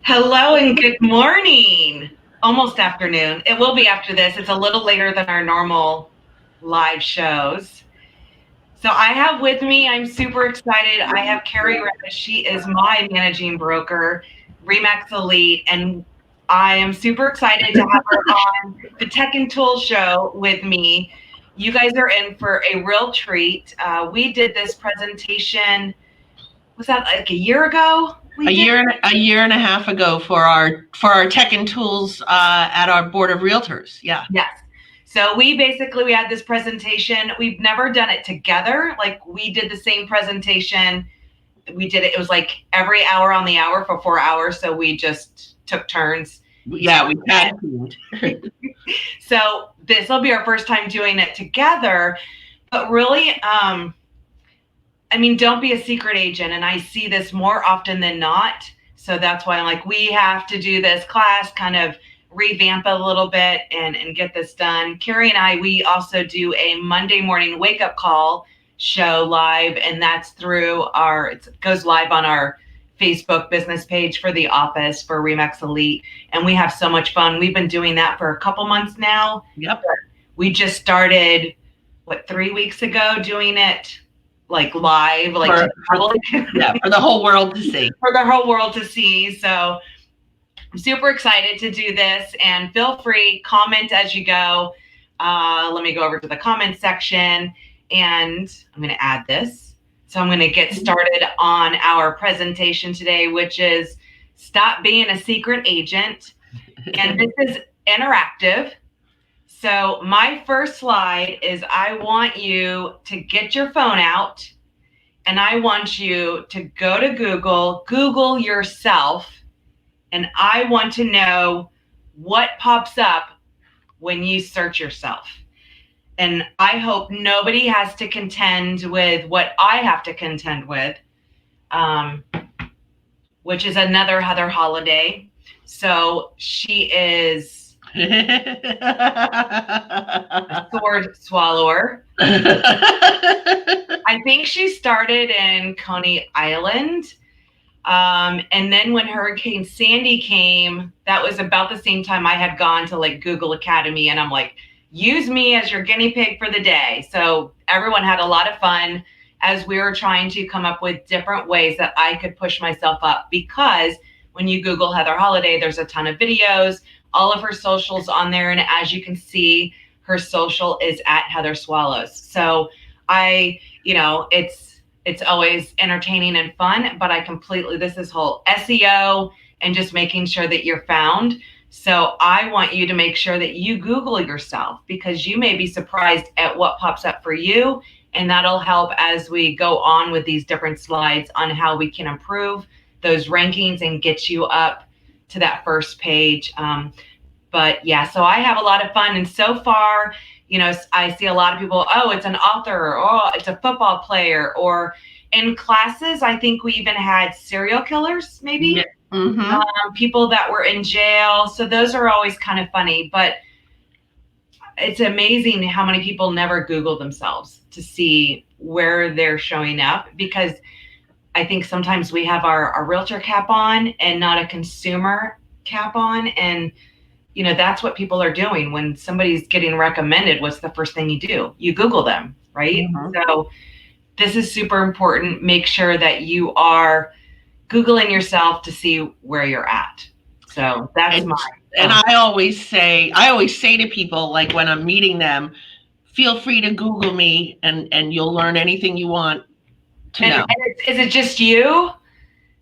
Hello and good morning. Almost afternoon. It will be after this. It's a little later than our normal live shows. So I have with me, I'm super excited. I have Kerry Ramage. She is my managing broker, Remax Elite, and I am super excited to have her on the Tech and Tool Show with me. You guys are in for a real treat. We did this presentation, was that like a year ago? A year and a half ago for our tech and tools at our board of realtors. Yeah. Yes. So we had this presentation. We've never done it together. Like we did the same presentation. We did it. It was like every hour on the hour for 4 hours. So we just took turns. Yeah, we had teamed. So this will be our first time doing it together. But really, don't be a secret agent. And I see this more often than not. So that's why I'm like, we have to do this class, kind of revamp a little bit and get this done. Kerry and I, we also do a Monday morning wake up call show live, and that's through it goes live on our Facebook business page for the office for Remax Elite. And we have so much fun. We've been doing that for a couple months now. Yep. We just started, 3 weeks ago, doing it like live, like for the whole world to see. For the whole world to see. So I'm super excited to do this, and feel free, comment as you go. Let me go over to the comment section, and I'm going to add this. So I'm going to get started on our presentation today, which is stop being a secret agent. And this is interactive. So my first slide is I want you to get your phone out, and I want you to go to Google yourself, and I want to know what pops up when you search yourself. And I hope nobody has to contend with what I have to contend with, which is another Heather Holliday. So she is a sword swallower. I think she started in Coney Island. And then when Hurricane Sandy came, that was about the same time I had gone to like Google Academy, and I'm like, use me as your guinea pig for the day. So everyone had a lot of fun as we were trying to come up with different ways that I could push myself up, because when you Google Heather Holliday, there's a ton of videos, all of her socials on there. And as you can see, her social is at Heather Swallows. So it's always entertaining and fun, but this is whole SEO and just making sure that you're found. So I want you to make sure that you Google yourself, because you may be surprised at what pops up for you. And that'll help as we go on with these different slides on how we can improve those rankings and get you up to that first page. But yeah, so I have a lot of fun. And so far, I see a lot of people, oh, it's an author, or oh, it's a football player, or in classes, I think we even had serial killers, maybe. Yeah. Mm-hmm. People that were in jail. So those are always kind of funny, but it's amazing how many people never Google themselves to see where they're showing up, because I think sometimes we have our realtor cap on and not a consumer cap on. And that's what people are doing when somebody's getting recommended. What's the first thing you do? You Google them, right? Mm-hmm. So this is super important. Make sure that you are Googling yourself to see where you're at. So that's mine. And I always say to people, like when I'm meeting them, feel free to Google me, and you'll learn anything you want to know. And is it just you?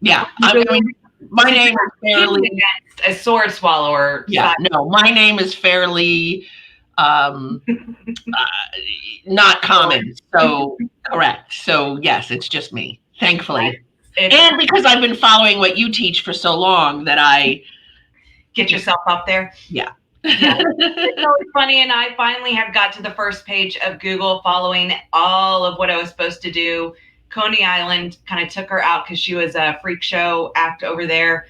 Yeah. My name is fairly against a sword swallower. Yeah, no, my name is fairly not common. So correct. So yes, it's just me, thankfully. And because I've been following what you teach for so long, that I get yourself up there. Yeah. It's always funny. And I finally have got to the first page of Google following all of what I was supposed to do. Coney Island kind of took her out because she was a freak show act over there.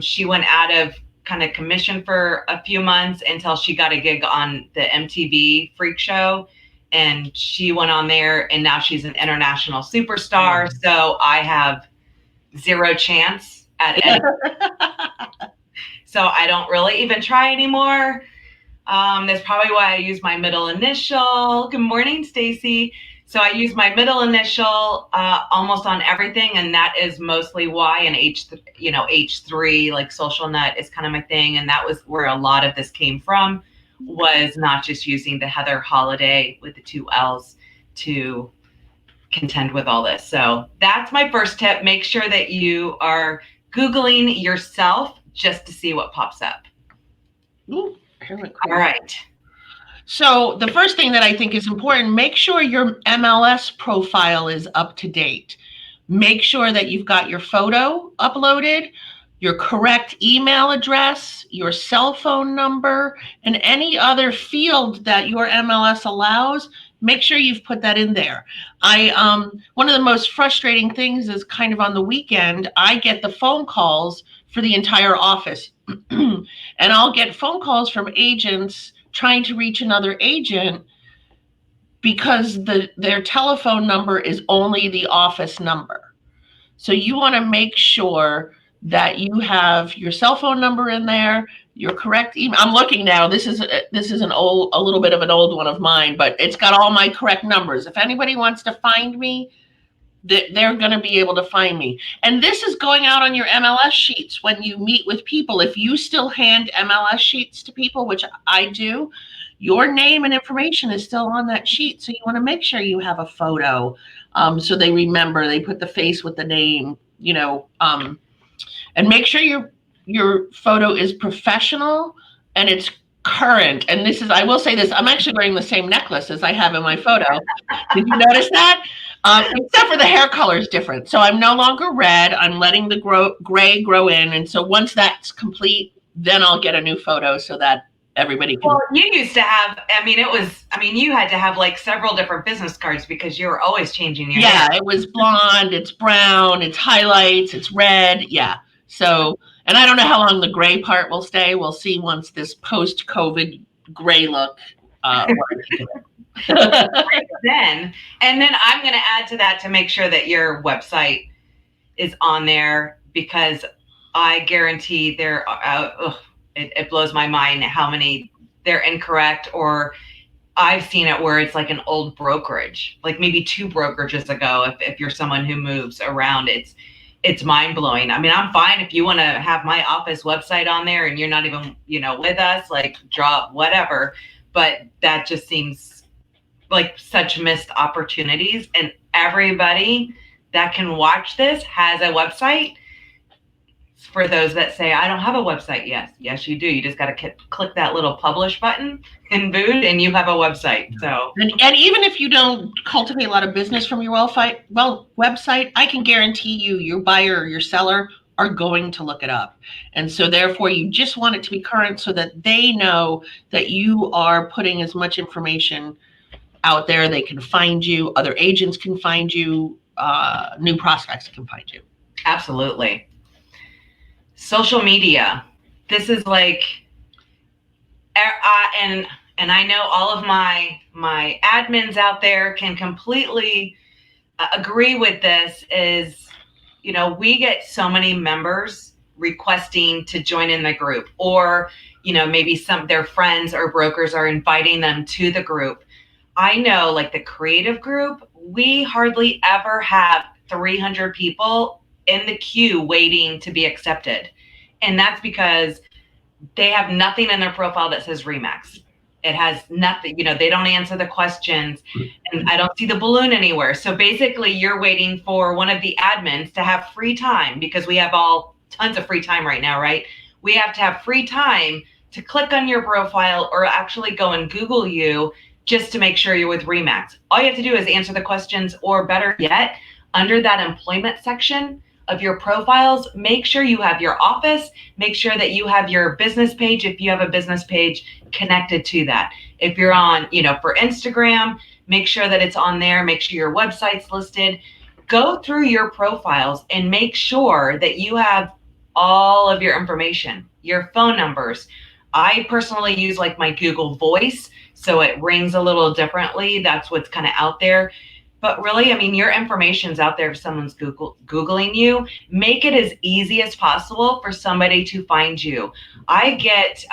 She went out of kind of commission for a few months until she got a gig on the MTV freak show. And she went on there, and now she's an international superstar. So I have zero chance at any. So I don't really even try anymore. That's probably why I use my middle initial. Good morning, Stacy. So I use my middle initial almost on everything, and that is mostly why. And H3, like social net, is kind of my thing, and that was where a lot of this came from. Was not just using the Heather Holliday with the 2 L's to contend with all this. So that's my first tip. Make sure that you are Googling yourself just to see what pops up. Ooh, cool. All right. So the first thing that I think is important, make sure your MLS profile is up to date. Make sure that you've got your photo uploaded, your correct email address, your cell phone number, and any other field that your MLS allows. Make sure you've put that in there. One of the most frustrating things is kind of on the weekend, I get the phone calls for the entire office. And I'll get phone calls from agents trying to reach another agent because their telephone number is only the office number. So you want to make sure that you have your cell phone number in there, your correct email. I'm looking now. This is a little bit of an old one of mine, but it's got all my correct numbers. If anybody wants to find me, they're going to be able to find me. And this is going out on your MLS sheets when you meet with people. If you still hand MLS sheets to people, which I do, your name and information is still on that sheet. So you want to make sure you have a photo, so they remember, they put the face with the name, and make sure your photo is professional and it's current. And I will say this, I'm actually wearing the same necklace as I have in my photo. Did you notice that? Except for the hair color is different. So I'm no longer red. I'm letting the gray grow in. And so once that's complete, then I'll get a new photo so that everybody can. Well, you used to have, you had to have like several different business cards because you were always changing your hair. Yeah, it was blonde, it's brown, it's highlights, it's red. Yeah. So, and I don't know how long the gray part will stay. We'll see once this post-COVID gray look. Then I'm going to add to that to make sure that your website is on there, because I guarantee there are, it blows my mind how many they're incorrect, or I've seen it where it's like an old brokerage, like maybe 2 brokerages ago. If you're someone who moves around, it's mind blowing. I mean, I'm fine if you want to have my office website on there and you're not even, with us, like drop whatever, but that just seems like such missed opportunities. And everybody that can watch this has a website. For those that say, I don't have a website. Yes, you do. You just got to click that little publish button and boom, and you have a website. So, and even if you don't cultivate a lot of business from your website, I can guarantee you your buyer or your seller are going to look it up. And so therefore you just want it to be current so that they know that you are putting as much information out there. They can find you, other agents can find you, new prospects can find you. Absolutely. Social media. This is like, and I know all of my admins out there can completely agree with this, is, we get so many members requesting to join in the group, or, maybe their friends or brokers are inviting them to the group. I know, like the creative group, we hardly ever have 300 people in the queue waiting to be accepted. And that's because they have nothing in their profile that says Remax. It has nothing, they don't answer the questions, and I don't see the balloon anywhere. So basically you're waiting for one of the admins to have free time, because we have all tons of free time right now, right? We have to have free time to click on your profile or actually go and Google you just to make sure you're with Remax. All you have to do is answer the questions, or better yet, under that employment section of your profiles, make sure you have your office, make sure that you have your business page, if you have a business page, connected to that. If you're on, for Instagram, make sure that it's on there, make sure your website's listed. Go through your profiles and make sure that you have all of your information, your phone numbers. I personally use like my Google Voice, so it rings a little differently. That's what's kind of out there. But really, I mean, your information's out there if someone's Googling you. Make it as easy as possible for somebody to find you. I get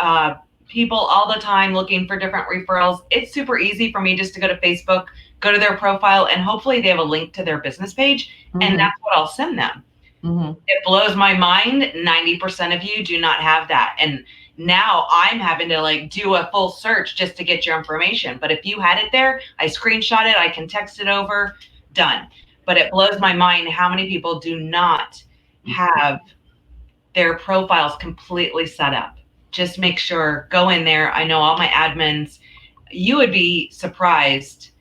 people all the time looking for different referrals. It's super easy for me just to go to Facebook, go to their profile, and hopefully they have a link to their business page, and that's what I'll send them. It blows my mind. 90% of you do not have that. And now I'm having to like do a full search just to get your information. But if you had it there, I screenshot it, I can text it over, done. But it blows my mind how many people do not have their profiles completely set up. Just make sure, go in there. I know all my admins, you would be surprised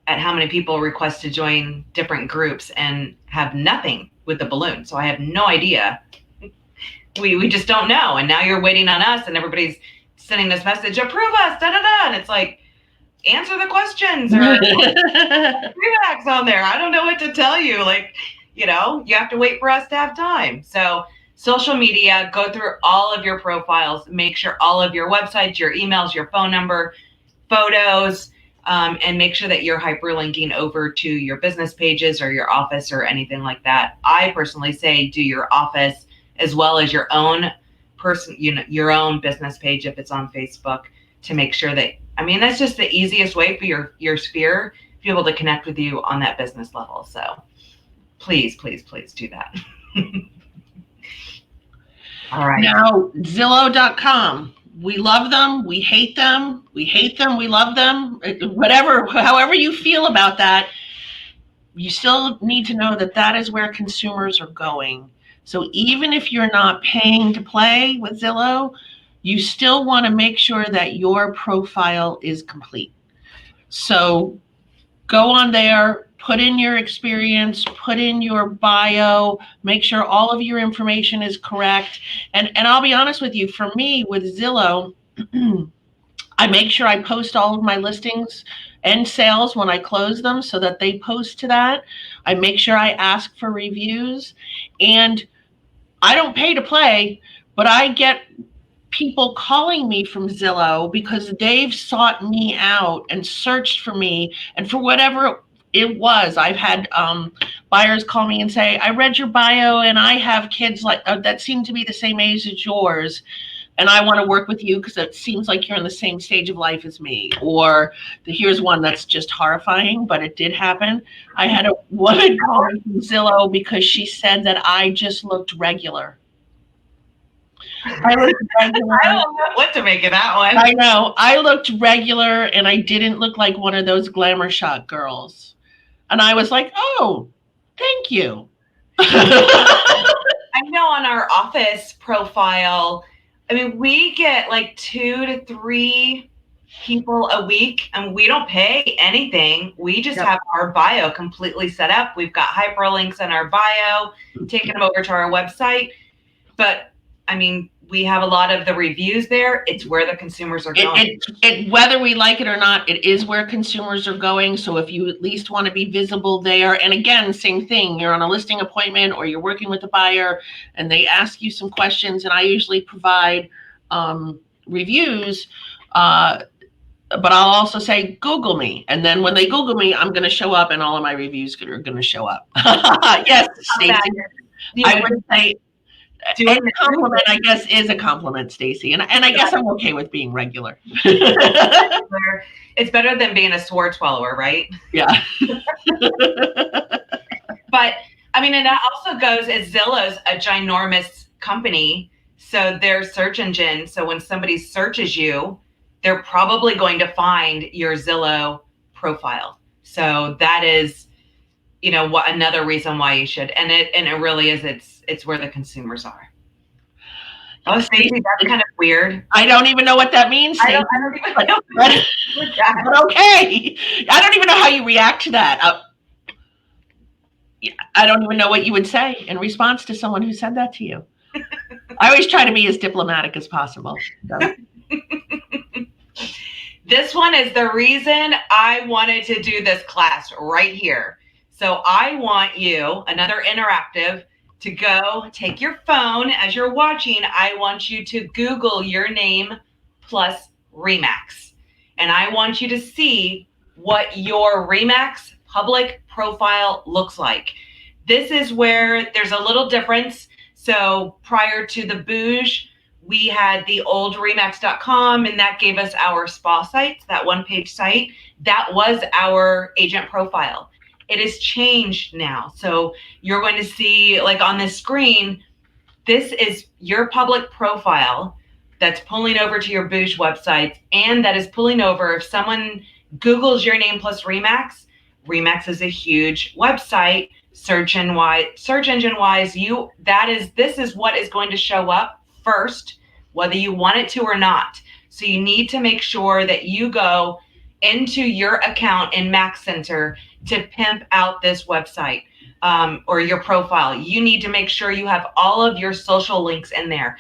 at how many people request to join different groups and have nothing with the balloon. So I have no idea. We just don't know. And now you're waiting on us and everybody's sending this message, approve us, da da da. And it's like, answer the questions or relax on there. I don't know what to tell you. Like, you know, you have to wait for us to have time. So social media, go through all of your profiles, make sure all of your websites, your emails, your phone number, photos, and make sure that you're hyperlinking over to your business pages or your office or anything like that. I personally say do your office as well as your own your own business page if it's on Facebook, to make sure that, I mean, that's just the easiest way for your sphere to be able to connect with you on that business level. So please, please, please do that. All right. Now, Zillow.com. We love them. We hate them. We hate them. We love them. Whatever, however you feel about that, you still need to know that that is where consumers are going. So even if you're not paying to play with Zillow, you still want to make sure that your profile is complete. So go on there, put in your experience, put in your bio, make sure all of your information is correct. And I'll be honest with you, for me with Zillow, I make sure I post all of my listings and sales when I close them so that they post to that. I make sure I ask for reviews, and I don't pay to play, but I get people calling me from Zillow because they've sought me out and searched for me, and for whatever it was, I've had buyers call me and say, I read your bio and I have kids like that seem to be the same age as yours, and I want to work with you because it seems like you're in the same stage of life as me. Or here's one that's just horrifying, but it did happen. I had a woman call me from Zillow because she said that I just looked regular. I looked regular. I don't know what to make of that one. I know. I looked regular and I didn't look like one of those glamour shot girls. And I was like, oh, thank you. I know on our office profile, I mean, we get like 2 to 3 people a week, and we don't pay anything. We just have our bio completely set up. We've got hyperlinks in our bio, taking them over to our website. But I mean, we have a lot of the reviews there. It's where the consumers are going. Whether we like it or not, it is where consumers are going. So if you at least want to be visible there, and again, same thing, you're on a listing appointment or you're working with a buyer and they ask you some questions, and I usually provide reviews, but I'll also say, Google me. And then when they Google me, I'm going to show up and all of my reviews are going to show up. Yes, Stacey. I would say, a compliment, I guess, is a compliment, Stacey, and I guess I'm okay with being regular. It's better than being a sword swallower, right? Yeah. But I mean, and that also goes as Zillow's a ginormous company, so their search engine. So when somebody searches you, they're probably going to find your Zillow profile. So that is, you know, what another reason why you should. And it really is. It's where the consumers are. Oh, Stacey, that's kind of weird. I don't even know what that means. I don't even know. But okay. I don't even know how you react to that. I don't even know what you would say in response to someone who said that to you. I always try to be as diplomatic as possible. So. This one is the reason I wanted to do this class right here. So I want you, another interactive, to go take your phone as you're watching. I want you to Google your name plus Remax. And I want you to see what your Remax public profile looks like. This is where there's a little difference. So prior to the Bouge, we had the old remax.com, and that gave us our spa sites, that one-page site. That was our agent profile. It has changed now. So you're going to see, like on this screen, this is your public profile that's pulling over to your Bouge website, and that is pulling over if someone Googles your name plus Remax. Remax is a huge website, search engine wise. This is what is going to show up first, whether you want it to or not. So you need to make sure that you go into your account in Max Center to pimp out this website. Or your profile. You need to make sure you have all of your social links in there.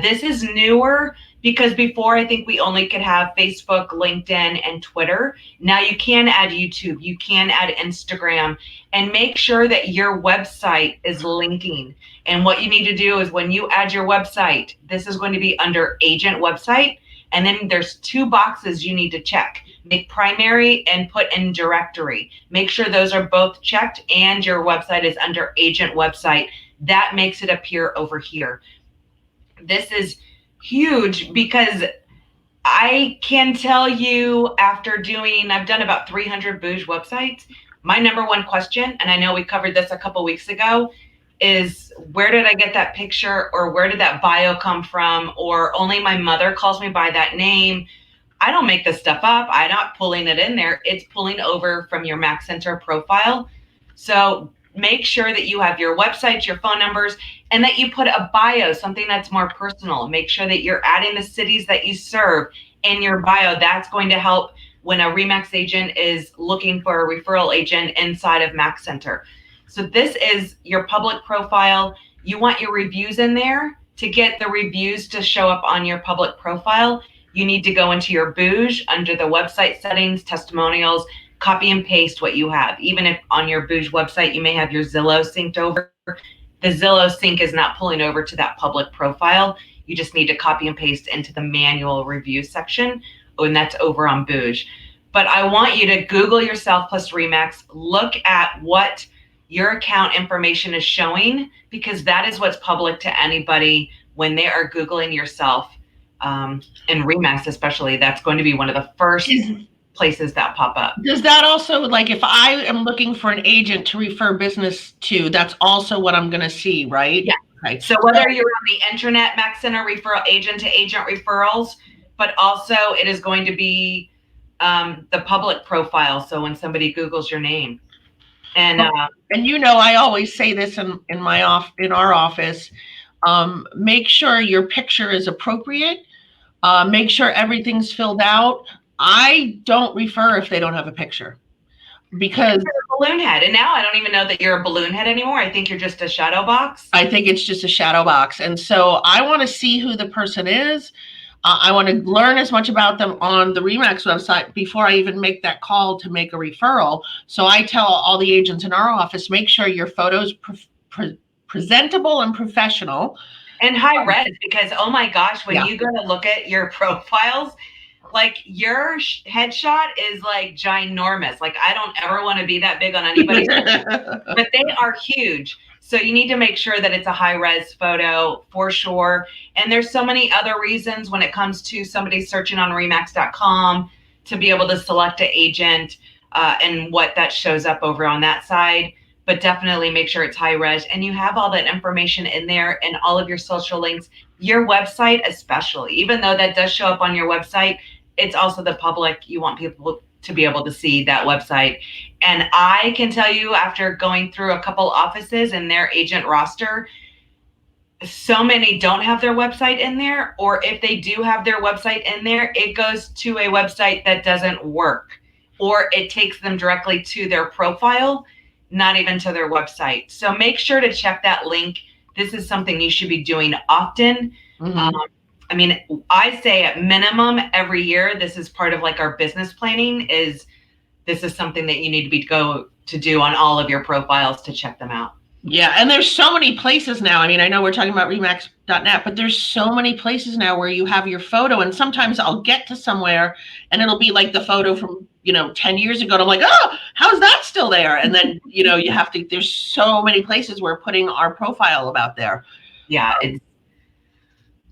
This is newer because before I think we only could have Facebook, LinkedIn, and Twitter. Now you can add YouTube, you can add Instagram, and make sure that your website is linking. And what you need to do is when you add your website, this is going to be under agent website. And then there's 2 boxes you need to check. Make primary and put in directory. Make sure those are both checked and your website is under agent website. That makes it appear over here. This is huge because I can tell you I've done about 300 Bouge websites. My number one question, and I know we covered this a couple weeks ago, is where did I get that picture, or where did that bio come from, or only my mother calls me by that name. I don't make this stuff up. I'm not pulling it in there. It's pulling over from your Max Center profile. So make sure that you have your websites, your phone numbers, and that you put a bio, something that's more personal. Make sure that you're adding the cities that you serve in your bio. That's going to help when a Remax agent is looking for a referral agent inside of Max Center. So this is your public profile. You want your reviews in there. To get the reviews to show up on your public profile, you need to go into your Bouge under the website settings, testimonials, copy and paste what you have. Even if on your Bouge website, you may have your Zillow synced over. The Zillow sync is not pulling over to that public profile. You just need to copy and paste into the manual review section, and that's over on Bouge. But I want you to Google yourself plus Remax, look at what your account information is showing, because that is what's public to anybody when they are Googling yourself. And Remax especially, that's going to be one of the first places that pop up. Does that also, like if I am looking for an agent to refer business to, that's also what I'm going to see, right? Yeah. Right. So whether you're on the internet, Max Center referral agent to agent referrals, but also it is going to be the public profile. So when somebody Googles your name. And I always say this in our office, make sure your picture is appropriate. Make sure everything's filled out. I don't refer if they don't have a picture, because you're a balloon head. And now I don't even know that you're a balloon head anymore. I think you're just a shadow box. I think it's just a shadow box. And so I want to see who the person is. I want to learn as much about them on the Remax website before I even make that call to make a referral. So I tell all the agents in our office, make sure your photo's presentable and professional. And high res, because, oh my gosh, when you go to look at your profiles, like your headshot is like ginormous. Like I don't ever want to be that big on anybody's but they are huge. So you need to make sure that it's a high res photo for sure. And there's so many other reasons when it comes to somebody searching on remax.com to be able to select an agent and what that shows up over on that side. But definitely make sure it's high res and you have all that information in there and all of your social links, your website especially. Even though that does show up on your website, it's also the public. You want people to be able to see that website. And I can tell you, after going through a couple offices and their agent roster, so many don't have their website in there, or if they do have their website in there, it goes to a website that doesn't work, or it takes them directly to their profile, not even to their website. So make sure to check that link. This is something you should be doing often. Mm-hmm. I mean, I say at minimum every year, this is part of like our business planning, this is something that you need to do on all of your profiles to check them out. Yeah. And there's so many places now. I mean, I know we're talking about remax.net, but there's so many places now where you have your photo, and sometimes I'll get to somewhere and it'll be like the photo from 10 years ago. And I'm like, oh, how's that still there? And then, you have to, there's so many places we're putting our profile about there. Yeah,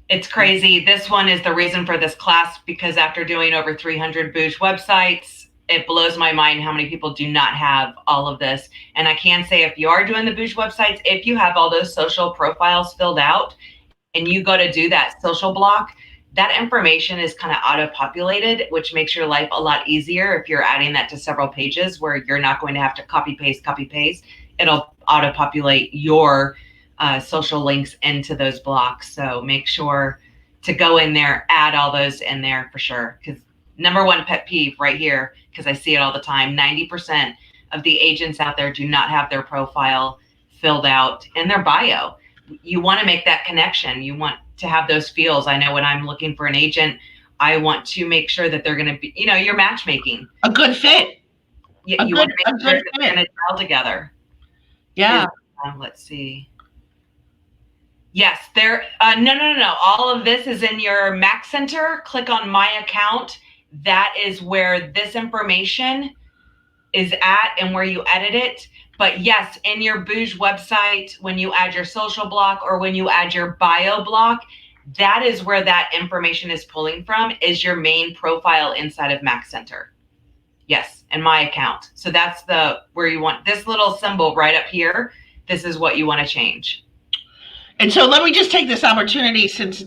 it's crazy. This one is the reason for this class, because after doing over 300 Boosh websites, it blows my mind how many people do not have all of this. And I can say, if you are doing the Boosh websites, if you have all those social profiles filled out and you go to do that social block, that information is kind of auto-populated, which makes your life a lot easier if you're adding that to several pages where you're not going to have to copy paste. It'll auto-populate your social links into those blocks. So make sure to go in there, add all those in there for sure. Because number one pet peeve right here, because I see it all the time, 90% of the agents out there do not have their profile filled out in their bio. You want to make that connection. You want to have those feels. I know when I'm looking for an agent, I want to make sure that they're going to be, you're matchmaking. A good fit. You want to make sure that they're going to gel together. Yeah. Let's see. Yes, there. No. All of this is in your Mac Center. Click on My Account. That is where this information is at and where you edit it. But yes, in your Boosh website, when you add your social block or when you add your bio block, that is where that information is pulling from, is your main profile inside of Mac Center. Yes, in My Account. So that's where you want this little symbol right up here. This is what you want to change. And so let me just take this opportunity, since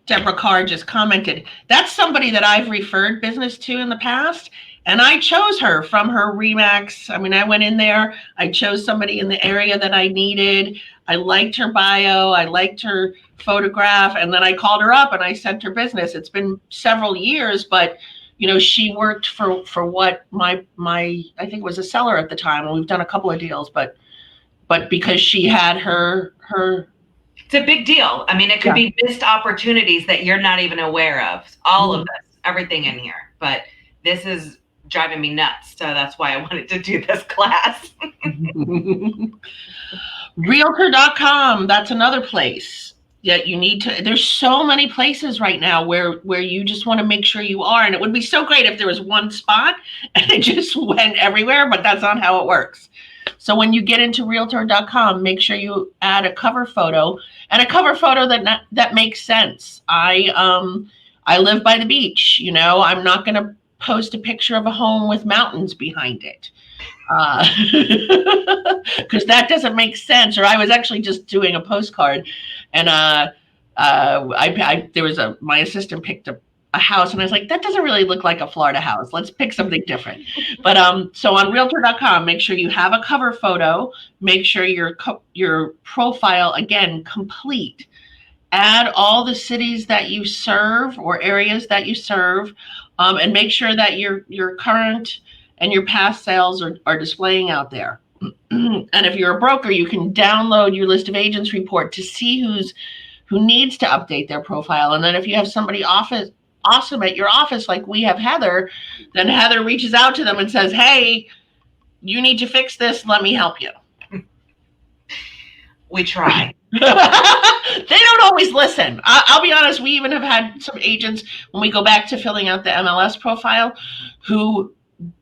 Deborah Carr just commented, that's somebody that I've referred business to in the past. And I chose her from her Remax. I mean, I went in there, I chose somebody in the area that I needed. I liked her bio, I liked her photograph, and then I called her up and I sent her business. It's been several years, but she worked for what my I think was a seller at the time, and we've done a couple of deals, but because she had her it's a big deal. I mean, it could be missed opportunities that you're not even aware of. All of this, everything in here. But this is driving me nuts. So that's why I wanted to do this class. Realtor.com, that's another place that you need to, there's so many places right now where you just want to make sure you are. And it would be so great if there was one spot and it just went everywhere, but that's not how it works. So when you get into Realtor.com, make sure you add a cover photo, and a cover photo that makes sense. I live by the beach. I'm not going to post a picture of a home with mountains behind it, because that doesn't make sense. Or I was actually just doing a postcard, and my assistant picked up a house, and I was like, that doesn't really look like a Florida house. Let's pick something different. But so on Realtor.com, make sure you have a cover photo. Make sure your profile, again, complete. Add all the cities that you serve or areas that you serve, and make sure that your current and your past sales are displaying out there. And if you're a broker, you can download your list of agents report to see who needs to update their profile. And then if you have somebody awesome at your office, like we have Heather, then Heather reaches out to them and says, hey, you need to fix this. Let me help you. We try. They don't always listen. I'll be honest. We even have had some agents, when we go back to filling out the MLS profile, who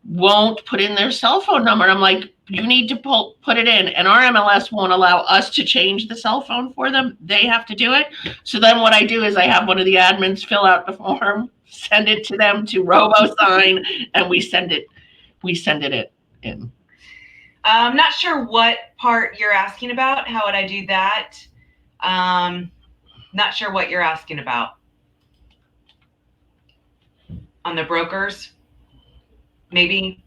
won't put in their cell phone number. And I'm like, you need to put it in. And our MLS won't allow us to change the cell phone for them. They have to do it. So then what I do is I have one of the admins fill out the form, send it to them to robo-sign, and we send it in. I'm not sure what part you're asking about. How would I do that? Not sure what you're asking about. On the brokers? Maybe.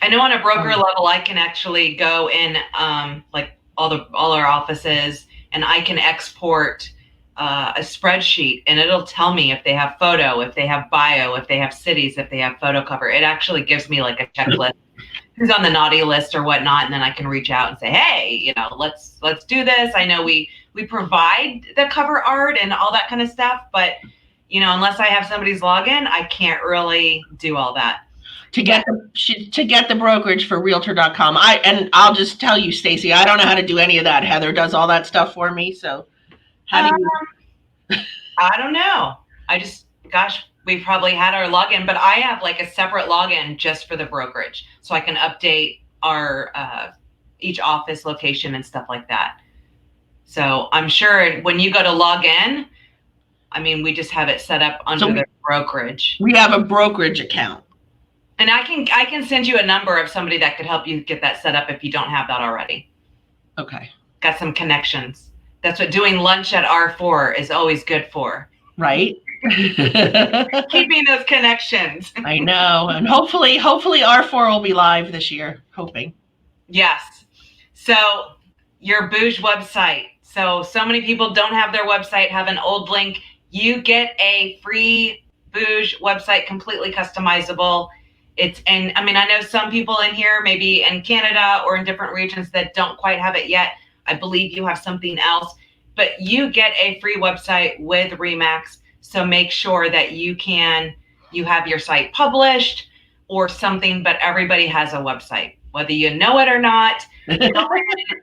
I know on a broker level, I can actually go in like all our offices, and I can export a spreadsheet, and it'll tell me if they have photo, if they have bio, if they have cities, if they have photo cover. It actually gives me like a checklist, who's on the naughty list or whatnot, and then I can reach out and say, hey, let's do this. I know we provide the cover art and all that kind of stuff, but unless I have somebody's login, I can't really do all that. To get the brokerage for Realtor.com. I'll just tell you, Stacy, I don't know how to do any of that. Heather does all that stuff for me. So how do you? I don't know. we probably had our login, but I have like a separate login just for the brokerage, so I can update our each office location and stuff like that. So I'm sure when you go to log in, I mean, we just have it set up under the brokerage. We have a brokerage account. And I can send you a number of somebody that could help you get that set up if you don't have that already. Okay. Got some connections. That's what doing lunch at R4 is always good for. Right? Keeping those connections. I know. And hopefully R4 will be live this year. Hoping. Yes. So your Bouge website. So many people don't have their website, have an old link. You get a free Bouge website, completely customizable. I know some people in here, maybe in Canada or in different regions, that don't quite have it yet. I believe you have something else, but you get a free website with Remax. So make sure that you have your site published or something, but everybody has a website, whether you know it or not.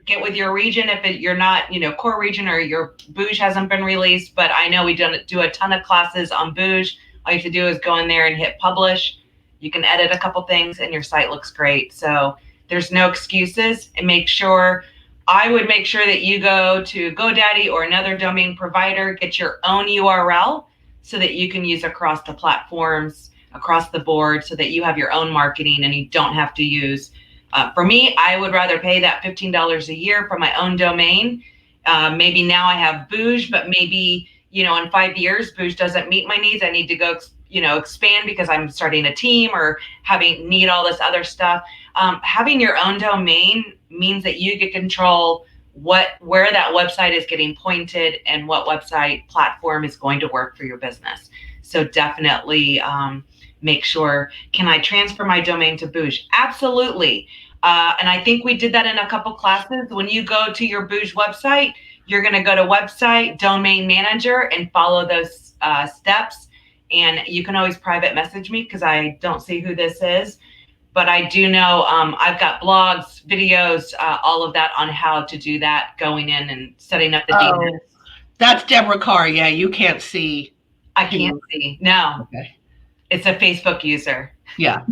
Get with your region if you're not, core region, or your Bouge hasn't been released. But I know we don't do a ton of classes on Bouge. All you have to do is go in there and hit publish. You can edit a couple things and your site looks great. So there's no excuses. And I would make sure that you go to GoDaddy or another domain provider, get your own URL so that you can use across the platforms, across the board, so that you have your own marketing and you don't have to use. For me, I would rather pay that $15 a year for my own domain. Maybe now I have Bouge, but maybe, in 5 years, Bouge doesn't meet my needs. I need to go, expand because I'm starting a team or need all this other stuff. Having your own domain means that you get control where that website is getting pointed and what website platform is going to work for your business. So definitely make sure, can I transfer my domain to Bouge? Absolutely. And I think we did that in a couple classes. When you go to your Bouge website, you're going to go to website, domain manager, and follow those steps. And you can always private message me because I don't see who this is. But I do know I've got blogs, videos, all of that on how to do that, going in and setting up the DNS. That's Deborah Carr. Yeah, you can't see. I can't see. No. Okay. It's a Facebook user. Yeah.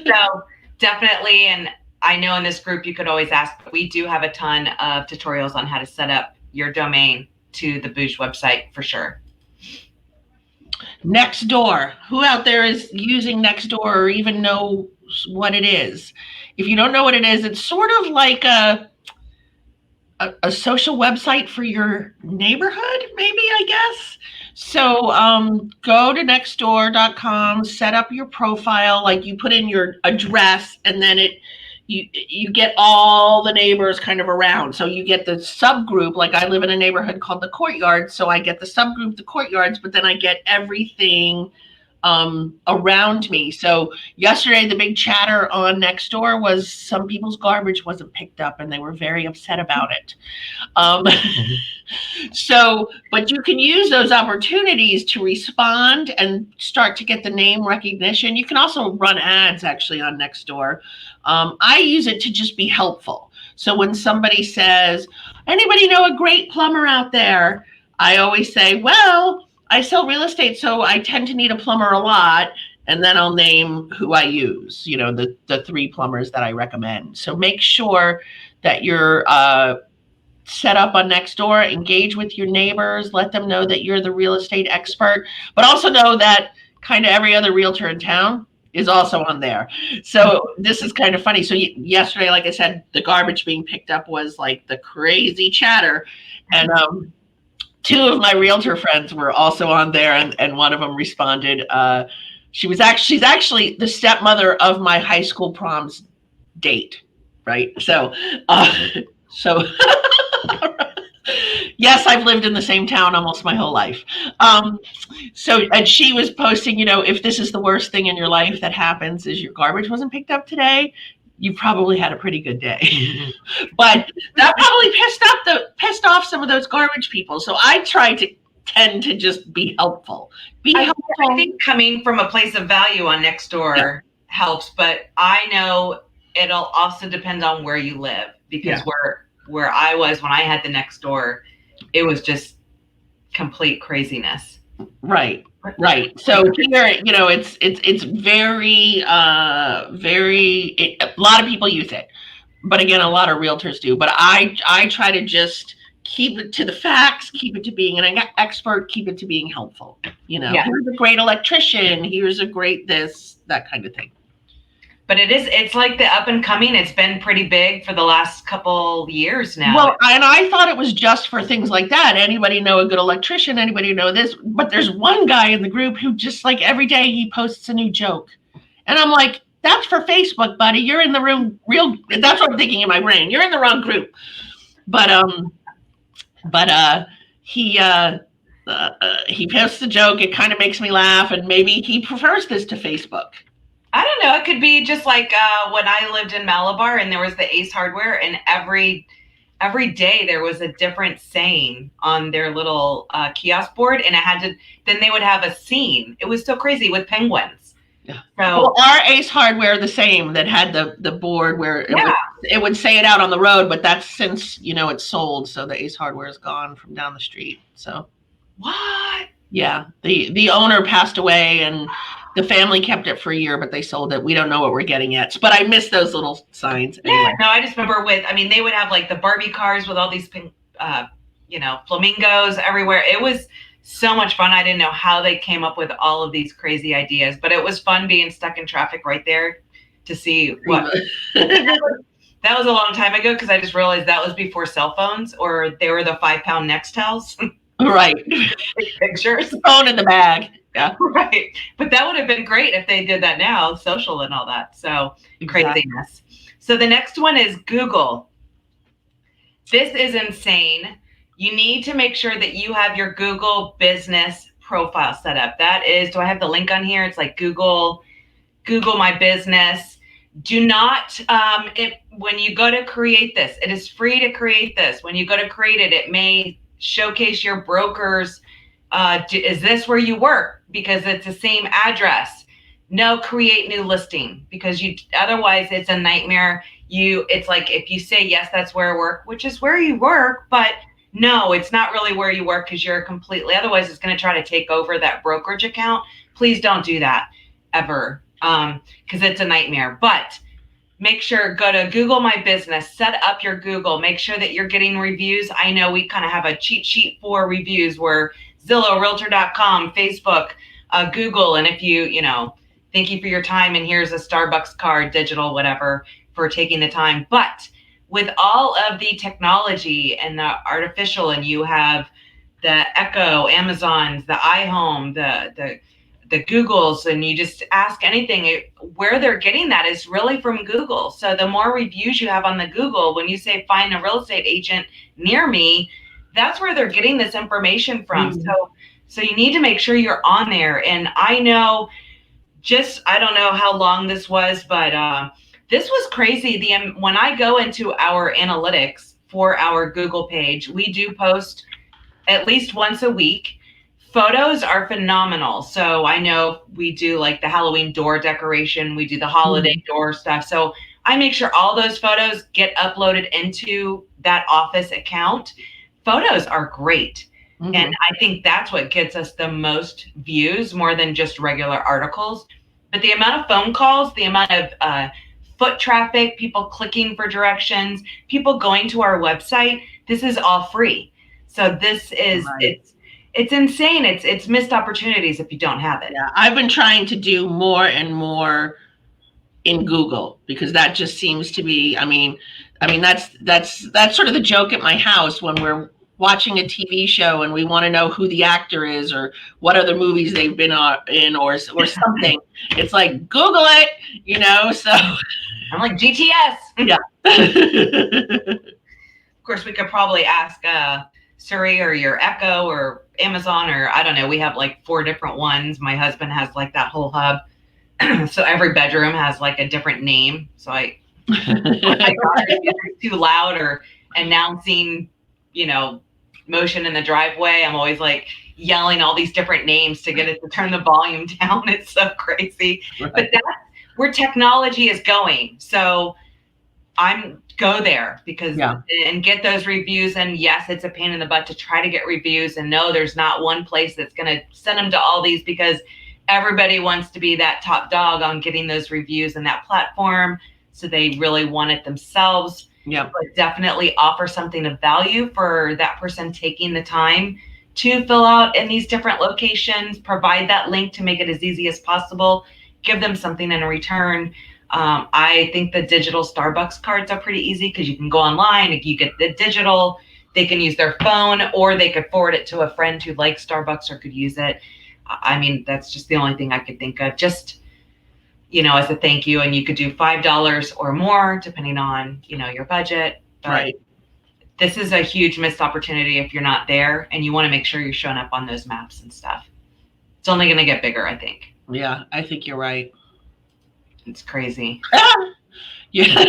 So definitely, and I know in this group you could always ask, but we do have a ton of tutorials on how to set up your domain to the Bouge website for sure. Nextdoor. Who out there is using Nextdoor or even know what it is? If you don't know what it is, it's sort of like a social website for your neighborhood, maybe, I guess. So go to nextdoor.com, set up your profile, like you put in your address, and then you get all the neighbors kind of around. So you get the subgroup, like I live in a neighborhood called the Courtyards, so I get the subgroup, the Courtyards, but then I get everything around me. So yesterday, the big chatter on Nextdoor was some people's garbage wasn't picked up and they were very upset about it. But you can use those opportunities to respond and start to get the name recognition. You can also run ads actually on Nextdoor. I use it to just be helpful. So when somebody says, anybody know a great plumber out there? I always say, well, I sell real estate, so I tend to need a plumber a lot, and then I'll name who I use, the 3 plumbers that I recommend. So make sure that you're set up on Nextdoor, engage with your neighbors, let them know that you're the real estate expert, but also know that kind of every other realtor in town is also on there. So this is kind of funny. So yesterday, like I said, the garbage being picked up was like the crazy chatter, and 2 of my realtor friends were also on there, and one of them responded. She's actually the stepmother of my high school prom's date, right? So yes, I've lived in the same town almost my whole life. And she was posting, if this is the worst thing in your life that happens is your garbage wasn't picked up today, you probably had a pretty good day. But that probably pissed off some of those garbage people. So I try to tend to just be helpful. I think coming from a place of value on Nextdoor helps, but I know it'll also depend on where you live, because where I was when I had the Nextdoor, it was just complete craziness. Right. So here, it's very, a lot of people use it, but again, a lot of realtors do. But I try to just keep it to the facts, keep it to being an expert, keep it to being helpful. Yeah. Here's a great electrician, here's a great this, that kind of thing. But it's like the up and coming. It's been pretty big for the last couple years now. Well, and I thought it was just for things like that. Anybody know a good electrician? Anybody know this? But there's one guy in the group who just like every day he posts a new joke. And I'm like, that's for Facebook, buddy. You're in the room that's what I'm thinking in my brain. You're in the wrong group. But he posts a joke. It kind of makes me laugh, and maybe he prefers this to Facebook. I don't know. It could be just like when I lived in Malabar and there was the Ace Hardware, and every day there was a different saying on their little kiosk board, and then they would have a scene. It was so crazy with penguins. Yeah. So our Ace Hardware, the same, that had the board where it would say it out on the road, but that's since it's sold, so the Ace Hardware is gone from down the street. So what? Yeah, the owner passed away, and the family kept it for a year, but they sold it. We don't know what we're getting yet. But I miss those little signs. Anyway. Yeah, no, I just remember they would have like the Barbie cars with all these, flamingos everywhere. It was so much fun. I didn't know how they came up with all of these crazy ideas, but it was fun being stuck in traffic right there to see what. That was a long time ago, because I just realized that was before cell phones, or they were the 5-pound Nextels. Right. Pictures. Phone in the bag. Yeah. Right. But that would have been great if they did that now, social and all that. So craziness. So the next one is Google. This is insane. You need to make sure that you have your Google business profile set up. That is, do I have the link on here? It's like Google My Business. Do not, when you go to create this, it is free to create this. When you go to create it, it may showcase your broker's, is this where you work? Because it's the same address. No, create new listing, because otherwise it's a nightmare. It's like if you say, yes, that's where I work, which is where you work, but no, it's not really where you work, because you're otherwise it's going to try to take over that brokerage account. Please don't do that ever, because it's a nightmare. But make sure, go to Google My Business, set up your Google, make sure that you're getting reviews. I know we kind of have a cheat sheet for reviews where Zillow, Realtor.com, Facebook, Google, and if thank you for your time, and here's a Starbucks card, digital, whatever, for taking the time. But with all of the technology and the artificial, and you have the Echo, Amazons, the iHome, the Googles, and you just ask anything, where they're getting that is really from Google. So the more reviews you have on the Google, when you say find a real estate agent near me, that's where they're getting this information from. Mm-hmm. So you need to make sure you're on there. And I know, I don't know how long this was, but this was crazy. When I go into our analytics for our Google page, we do post at least once a week. Photos are phenomenal. So I know we do like the Halloween door decoration. We do the holiday door stuff. So I make sure all those photos get uploaded into that office account. Photos are great. Mm-hmm. And I think that's what gets us the most views, more than just regular articles. But the amount of phone calls, the amount of foot traffic, people clicking for directions, people going to our website, this is all free. So this is, right. It's insane. It's missed opportunities if you don't have it. Yeah, I've been trying to do more and more in Google, because that just seems to be, I mean, that's sort of the joke at my house when we're watching a TV show and we want to know who the actor is or what other movies they've been in or something. It's like, Google it, so. I'm like, GTS. Yeah. Of course, we could probably ask Siri or your Echo or Amazon, or I don't know. We have like 4 different ones. My husband has like that whole hub. So every bedroom has like a different name. So I if it's too loud or announcing, motion in the driveway, I'm always like yelling all these different names to get it to turn the volume down. It's so crazy. Right. But that's where technology is going. So I'm go there because Yeah. and get those reviews. And yes, it's a pain in the butt to try to get reviews. And no, there's not one place that's going to send them to all these because everybody wants to be that top dog on getting those reviews and that platform. So they really want it themselves. Yeah. But definitely offer something of value for that person taking the time to fill out in these different locations, provide that link to make it as easy as possible, give them something in return. I think the digital Starbucks cards are pretty easy because you can go online, if you get the digital, they can use their phone or they could forward it to a friend who likes Starbucks or could use it. I mean, that's just the only thing I could think of. Just, as a thank you, and you could do $5 or more depending on, your budget. But Right. this is a huge missed opportunity if you're not there and you want to make sure you're showing up on those maps and stuff. It's only going to get bigger, I think. Yeah, I think you're right. It's crazy. Yeah.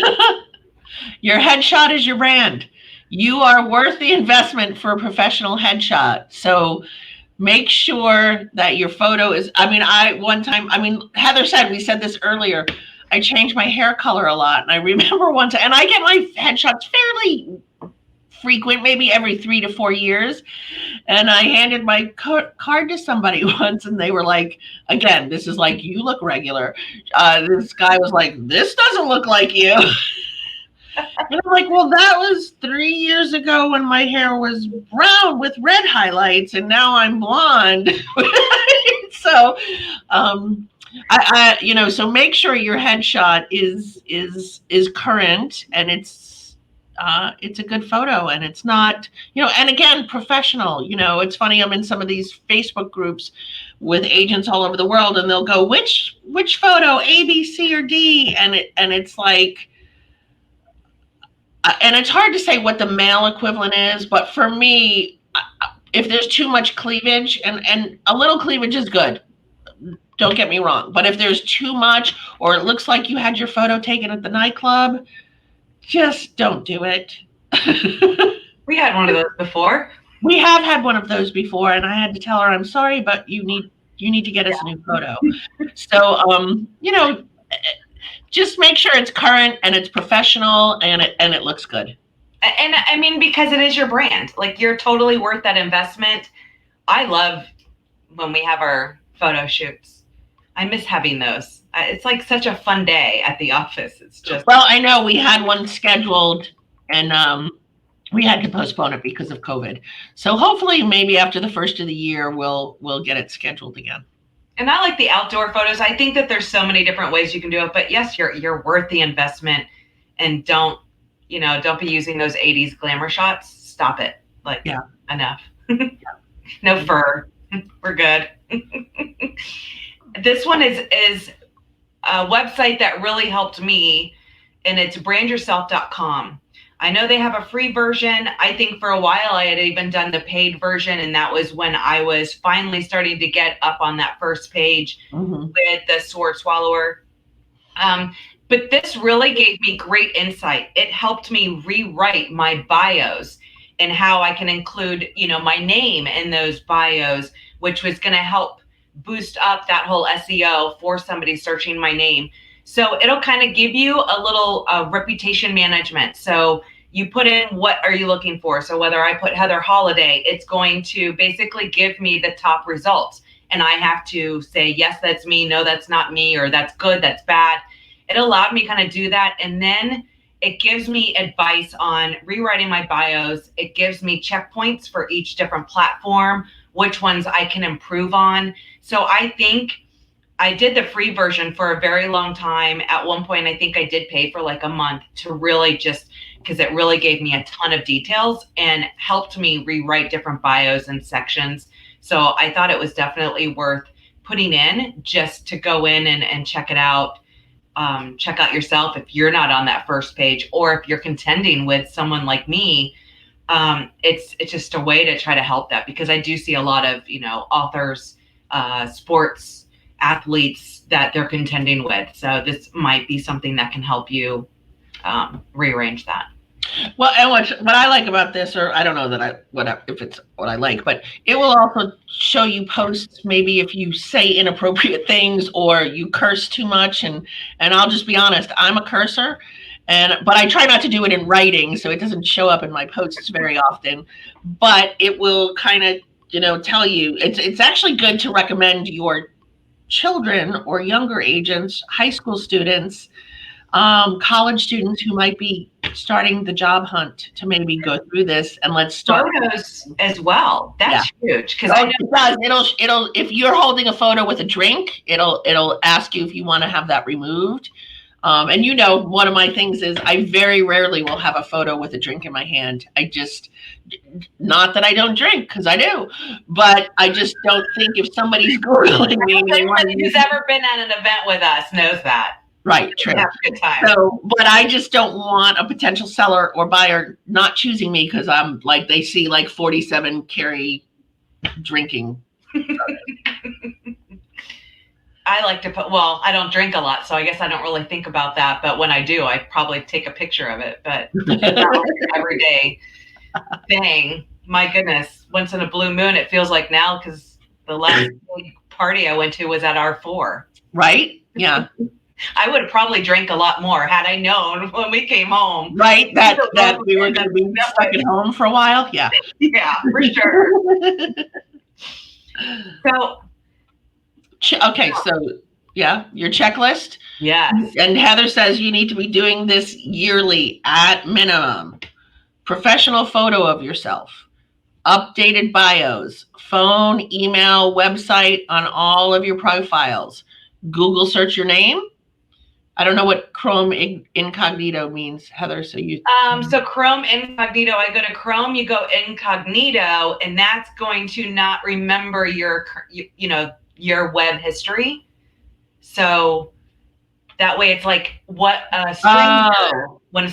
Your headshot is your brand. You are worth the investment for a professional headshot. So make sure that your photo is, Heather said, we said this earlier, I change my hair color a lot. And I remember one time, and I get my headshots fairly frequent, maybe every 3 to 4 years. And I handed my card to somebody once, and they were like, again, this is like, you look regular. This guy was like, this doesn't look like you. And I'm like, well, that was 3 years ago when my hair was brown with red highlights, and now I'm blonde. So, so make sure your headshot is current and it's a good photo and it's not, and again, professional. It's funny. I'm in some of these Facebook groups with agents all over the world, and they'll go, which photo, A, B, C, or D, and it's like. And it's hard to say what the male equivalent is, but for me, if there's too much cleavage, and a little cleavage is good, don't get me wrong, but if there's too much, or it looks like you had your photo taken at the nightclub, just don't do it. We had one of those before. We have had one of those before, and I had to tell her, I'm sorry, but you need to get us a new photo. So, just make sure it's current and it's professional and it looks good. And I mean, because it is your brand, like you're totally worth that investment. I love when we have our photo shoots. I miss having those. It's like such a fun day at the office. It's just. Well, I know we had one scheduled and we had to postpone it because of COVID. So hopefully maybe after the first of the year, we'll get it scheduled again. And I like the outdoor photos. I think that there's so many different ways you can do it, but yes, you're worth the investment, and don't be using those 80s glamour shots. Stop it. Like, yeah, enough. No fur. We're good. This one is a website that really helped me, and it's brandyourself.com. I know they have a free version. I think for a while I had even done the paid version, and that was when I was finally starting to get up on that first page with the sword swallower. But this really gave me great insight. It helped me rewrite my bios and how I can include, my name in those bios, which was going to help boost up that whole SEO for somebody searching my name. So it'll kind of give you a little reputation management. So you put in what are you looking for. So whether I put Heather Holliday, it's going to basically give me the top results. And I have to say, yes, that's me. No, that's not me. Or that's good. That's bad. It allowed me kind of do that. And then it gives me advice on rewriting my bios. It gives me checkpoints for each different platform, which ones I can improve on. So I think I did the free version for a very long time. At one point, I think I did pay for like a month to really because it really gave me a ton of details and helped me rewrite different bios and sections. So I thought it was definitely worth putting in just to go in and check it out. Check out yourself if you're not on that first page, or if you're contending with someone like me. It's just a way to try to help that, because I do see a lot of, authors, sports athletes that they're contending with. So this might be something that can help you rearrange that. Well, and what I like about this, or I don't know if it's what I like, but it will also show you posts, maybe if you say inappropriate things or you curse too much. And I'll just be honest, I'm a cursor. But I try not to do it in writing, so it doesn't show up in my posts very often. But it will kind of, tell you. It's actually good to recommend your children or younger agents, high school students, college students who might be starting the job hunt to maybe go through this, and let's start photos as well. That's huge, because it does. It'll if you're holding a photo with a drink, it'll ask you if you want to have that removed. And one of my things is I very rarely will have a photo with a drink in my hand. Not that I don't drink, because I do, but I just don't think if somebody's Googling me, everybody who's ever been at an event with us knows that. Right, true. Have a good time. So, but I just don't want a potential seller or buyer not choosing me because I'm like, they see like 47 Kerry drinking. I like to I don't drink a lot, so I guess I don't really think about that. But when I do, I probably take a picture of it. But it's not like an everyday thing. My goodness, once in a blue moon, it feels like now, because the last party I went to was at R4. Right? Yeah. I would have probably drank a lot more had I known when we came home. Right, that we were going to be stuck at home for a while. Yeah. Yeah, for sure. So, okay, so yeah, your checklist. Yeah. And Heather says you need to be doing this yearly at minimum. Professional photo of yourself, updated bios, phone, email, website on all of your profiles. Google search your name. I don't know what Chrome incognito means, Heather. So so Chrome incognito, I go to Chrome, you go incognito, and that's going to not remember your web history. So that way it's like what a stranger, when a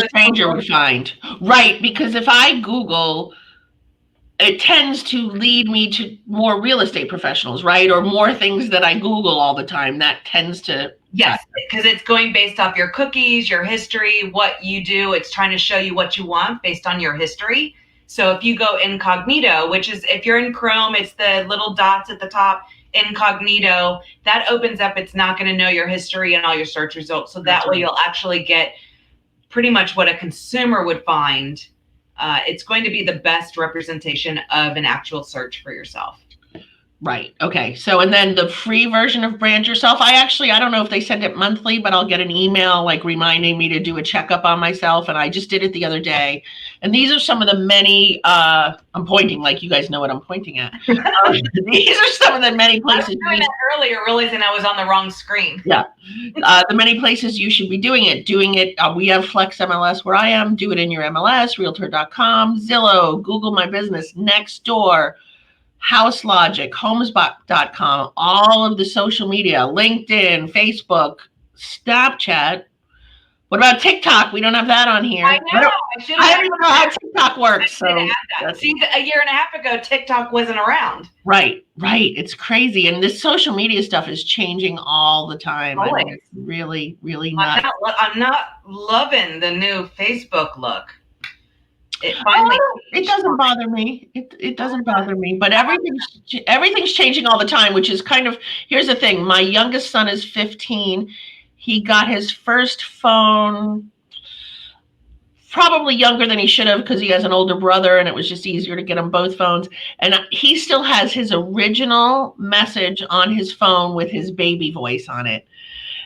stranger would find. Right, because if I Google, it tends to lead me to more real estate professionals, right? Or more things that I Google all the time. That tends to... Yes, because it's going based off your cookies, your history, what you do. It's trying to show you what you want based on your history. So if you go incognito, which is, if you're in Chrome, it's the little dots at the top, incognito, that opens up. It's not going to know your history and all your search results. So that way you'll actually get pretty much what a consumer would find. It's going to be the best representation of an actual search for yourself. Right. Okay. So, and then the free version of Brand Yourself, I don't know if they send it monthly, but I'll get an email like reminding me to do a checkup on myself. And I just did it the other day. And these are some of the many, I'm pointing like you guys know what I'm pointing at. These are some of the many places. I was doing that earlier, realizing I was on the wrong screen. Yeah. The many places you should be doing it. We have Flex MLS where I am. Do it in your MLS, Realtor.com, Zillow, Google My Business, Nextdoor, House Logic, Homesbot.com, all of the social media, LinkedIn, Facebook, Snapchat. What about TikTok? We don't have that on here. I know. I don't even know how TikTok works. See, a year and a half ago, TikTok wasn't around. Right. It's crazy. And this social media stuff is changing all the time. Always. It's really, really nuts. I'm not loving the new Facebook look. It doesn't bother me. It doesn't bother me, but everything's changing all the time, which is kind of, here's the thing. My youngest son is 15. He got his first phone probably younger than he should have because he has an older brother and it was just easier to get him both phones. And he still has his original message on his phone with his baby voice on it.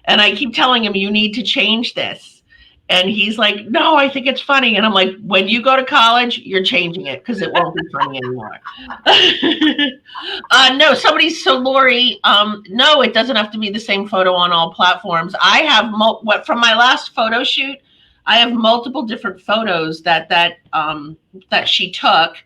And I keep telling him, you need to change this. And he's like, no, I think it's funny. And I'm like, when you go to college, you're changing it because it won't be funny anymore. Lori, no, it doesn't have to be the same photo on all platforms. I have from my last photo shoot, I have multiple different photos that she took.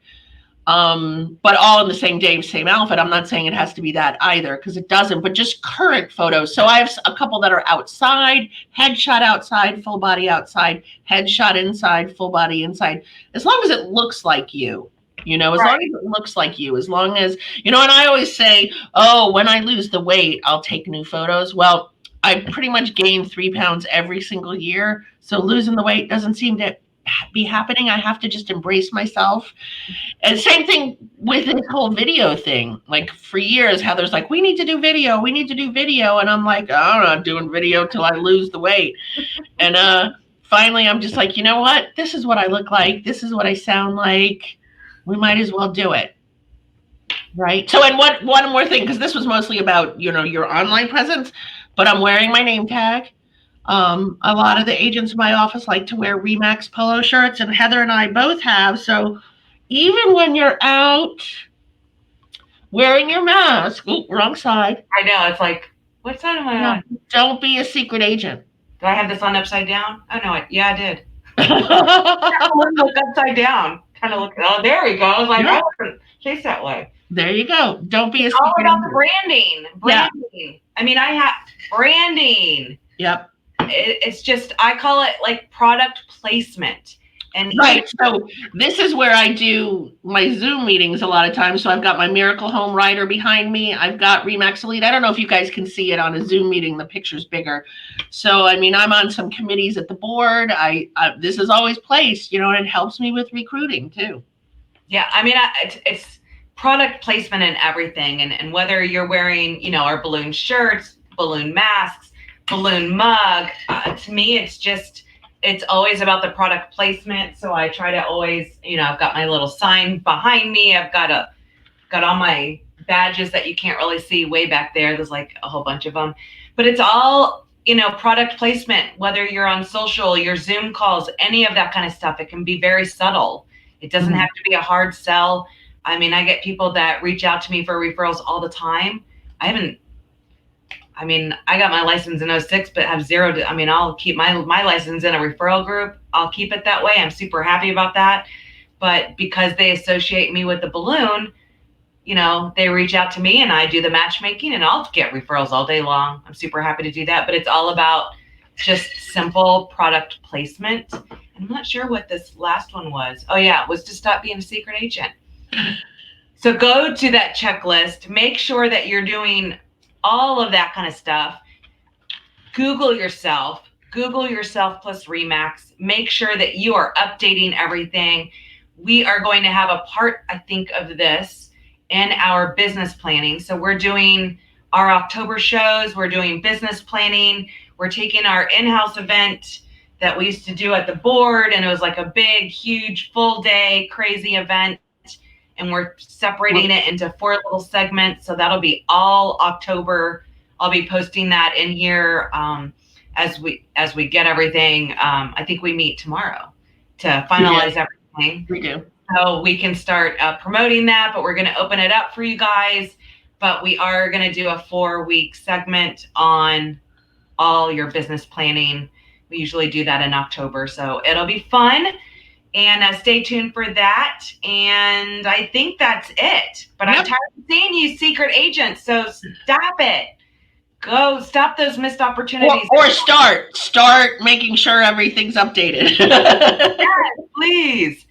But all in the same day, same outfit. I'm not saying it has to be that either because it doesn't, but just current photos. So I have a couple that are outside, headshot outside, full body outside, headshot inside, full body inside. As long as it looks like you, as long as it looks like you, as long as, and I always say, when I lose the weight, I'll take new photos. Well, I pretty much gain 3 pounds every single year. So losing the weight doesn't seem to be happening. I have to just embrace myself. And same thing with this whole video thing. Like for years, Heather's like, we need to do video. We need to do video. And I'm like, oh, I'm not doing video till I lose the weight. And finally, I'm just like, you know what? This is what I look like. This is what I sound like. We might as well do it. Right. So, and one more thing, because this was mostly about, your online presence, but I'm wearing my name tag. A lot of the agents in my office like to wear Remax polo shirts, and Heather and I both have. So even when you're out wearing your mask, wrong side. I know. It's like, what side am I on? Don't be a secret agent. Do I have this on upside down? Oh, no. I did. Look upside down. Kind of look. Oh, there we go. I was like, I wouldn't chase that way. There you go. Don't be a secret agent. All about the branding. Branding. Yeah. I mean, I have branding. Yep. It's just, I call it like product placement. And right. So this is where I do my Zoom meetings a lot of times. So I've got my Miracle Home Rider behind me. I've got Remax Elite. I don't know if you guys can see it on a Zoom meeting. The picture's bigger. So, I mean, I'm on some committees at the board. This is always placed, and it helps me with recruiting too. Yeah. I mean, it's product placement and everything. And whether you're wearing, our balloon shirts, balloon masks, balloon mug, to me, it's always about the product placement. So I try to always, I've got my little sign behind me. I've got all my badges that you can't really see way back there. There's like a whole bunch of them, but it's all, product placement, whether you're on social, your Zoom calls, any of that kind of stuff. It can be very subtle. It doesn't have to be a hard sell. I mean, I get people that reach out to me for referrals all the time. I got my license in 06, but have zero. I'll keep my license in a referral group. I'll keep it that way. I'm super happy about that. But because they associate me with the balloon, they reach out to me and I do the matchmaking and I'll get referrals all day long. I'm super happy to do that. But it's all about just simple product placement. I'm not sure what this last one was. Oh, yeah, it was to stop being a secret agent. So go to that checklist. Make sure that you're doing all of that kind of stuff. Google yourself plus Remax. Make sure that you are updating everything. We are going to have a part, I think, of this in our business planning. So we're doing our October shows. We're doing business planning. We're taking our in-house event that we used to do at the board, and it was like a big, huge, full day, crazy event. And we're separating it into 4 little segments. So that'll be all October. I'll be posting that in here as we get everything. I think we meet tomorrow to finalize everything. We do. So we can start promoting that, but we're going to open it up for you guys. But we are going to do a 4-week segment on all your business planning. We usually do that in October. So it'll be fun. And stay tuned for that. And I think that's it. But I'm tired of seeing you secret agents. So stop it. Go stop those missed opportunities. Or start making sure everything's updated. Yes, please.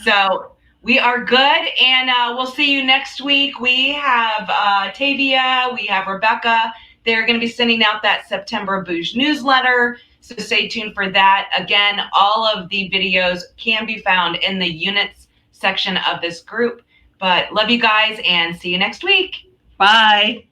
So we are good. And we'll see you next week. We have Tavia. We have Rebecca. They're going to be sending out that September Bouge newsletter. So stay tuned for that. Again, all of the videos can be found in the units section of this group. But love you guys and see you next week. Bye.